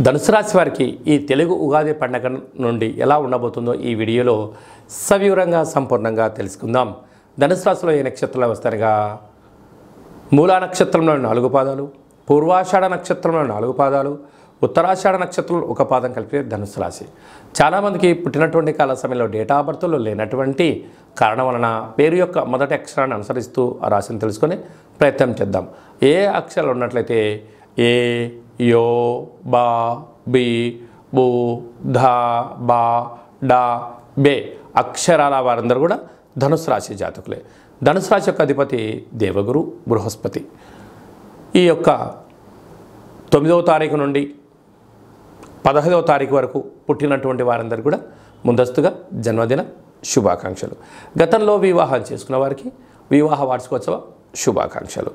ధనుసు రాశి వారికి ఈ తెలుగు ఉగాది పండగ నుండి ఎలా ఉండబోతుందో ఈ వీడియోలో సవివరంగా సంపూర్ణంగా తెలుసుకుందాం. ధనుసు రాశిలో ఏ నక్షత్రాలు వస్తారుగా మూలా నక్షత్రంలో 4 పాదాలు, పూర్వాషాఢ నక్షత్రంలో 4 పాదాలు, ఉత్తరాషాఢ నక్షత్రంలో 1 పాదం కలిపి ధనుసు రాశి. చాలామందికి పుట్టినటువంటి కాల సమయంలో డేటా ఆఫ్ బర్త్లో లేనటువంటి కారణం వలన పేరు యొక్క మొదటి అక్షరాన్ని అనుసరిస్తూ ఆ రాశిని తెలుసుకొని ప్రయత్నం చేద్దాం. ఏ అక్షరాలు ఉన్నట్లయితే ఏ, యో, బా, బి, బు, ధ, బా, డా, బే అక్షరాల వారందరూ కూడా ధనుసు రాశి జాతకులే. ధనుసు రాశి యొక్క అధిపతి దేవగురు బృహస్పతి. ఈ యొక్క 9వ తారీఖు నుండి 15వ తారీఖు వరకు పుట్టినటువంటి వారందరూ కూడా ముందస్తుగా జన్మదిన శుభాకాంక్షలు. గతంలో వివాహాలు చేసుకున్న వారికి వివాహ వార్షికోత్సవ శుభాకాంక్షలు.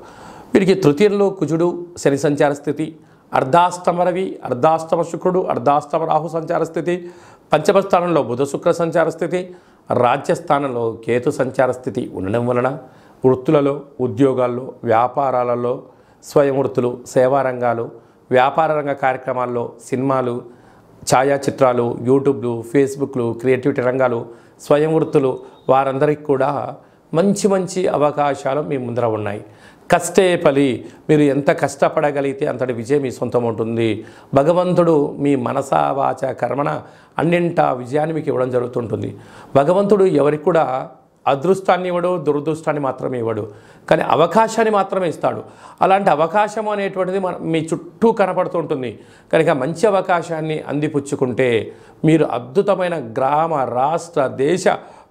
వీరికి తృతీయంలో కుజుడు శని సంచార స్థితి, అర్ధాష్టమ రవి, అర్ధాష్టమ శుక్రుడు, అర్ధాష్టమ రాహు సంచార స్థితి, పంచమ స్థానంలో బుధ శుక్ర సంచార స్థితి, రాజ్యస్థానంలో కేతు సంచార స్థితి ఉండడం వలన వృత్తులలో, ఉద్యోగాల్లో, వ్యాపారాలలో, స్వయం వృత్తులు, సేవా రంగాలు, వ్యాపార రంగ కార్యక్రమాల్లో, సినిమాలు, ఛాయాచిత్రాలు, యూట్యూబ్లు, ఫేస్బుక్లు, క్రియేటివిటీ రంగాలు, స్వయం వృత్తులు వారందరికీ కూడా మంచి మంచి అవకాశాలు మీ ముందర ఉన్నాయి. కష్టే ఫలి, మీరు ఎంత కష్టపడగలిగితే అంతటి విజయం మీ సొంతం ఉంటుంది. భగవంతుడు మీ మనసా వాచ కర్మణ అన్నింటా విజయాన్ని మీకు ఇవ్వడం జరుగుతుంటుంది. భగవంతుడు ఎవరికి కూడా అదృష్టాన్ని ఇవ్వడు, దురదృష్టాన్ని మాత్రమే ఇవ్వడు, కానీ అవకాశాన్ని మాత్రమే ఇస్తాడు. అలాంటి అవకాశం అనేటువంటిది మీ చుట్టూ కనపడుతుంటుంది. కనుక మంచి అవకాశాన్ని అందిపుచ్చుకుంటే మీరు అద్భుతమైన గ్రామ, రాష్ట్ర, దేశ,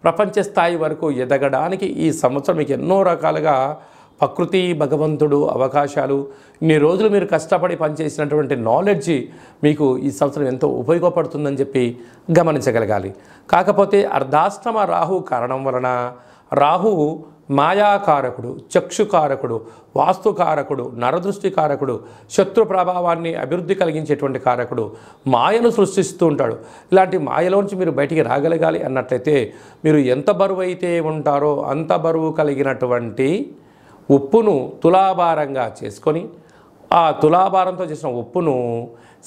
ప్రపంచ స్థాయి వరకు ఎదగడానికి ఈ సంవత్సరం మీకు ఎన్నో రకాలుగా ప్రకృతి, భగవంతుడు, అవకాశాలు, ఇన్ని రోజులు మీరు కష్టపడి పనిచేసినటువంటి నాలెడ్జి మీకు ఈ సంవత్సరం ఎంతో ఉపయోగపడుతుందని చెప్పి గమనించగలగాలి. కాకపోతే అర్ధాష్టమ రాహు కారణం వలన రాహువు మాయాకారకుడు, చక్షుకారకుడు, వాస్తుకారకుడు, నరదృష్టి కారకుడు, శత్రు ప్రభావాన్ని అభివృద్ధి కలిగించేటువంటి కారకుడు, మాయను సృష్టిస్తూ ఉంటాడు. ఇలాంటి మాయలోంచి మీరు బయటికి రాగలగాలి అన్నట్లయితే మీరు ఎంత బరువు అయితే ఉంటారో అంత బరువు కలిగినటువంటి ఉప్పును తులాభారంగా చేసుకొని ఆ తులాభారంతో చేసిన ఉప్పును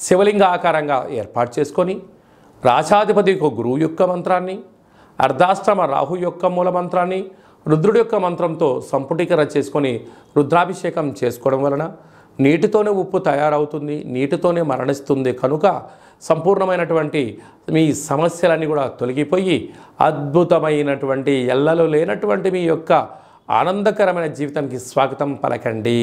శివలింగ ఆకారంగా ఏర్పాటు చేసుకొని రాశాధిపతి యొక్క గురువు యొక్క మంత్రాన్ని, అర్ధాష్టమ రాహు యొక్క మూల మంత్రాన్ని, రుద్రుడి యొక్క మంత్రంతో సంపుటీకరణ చేసుకొని రుద్రాభిషేకం చేసుకోవడం వలన నీటితోనే ఉప్పు తయారవుతుంది, నీటితోనే మరణిస్తుంది. కనుక సంపూర్ణమైనటువంటి మీ సమస్యలన్నీ కూడా తొలగిపోయి అద్భుతమైనటువంటి ఎల్లలు లేనటువంటి మీ యొక్క ఆనందకరమైన జీవితానికి స్వాగతం పలకండి.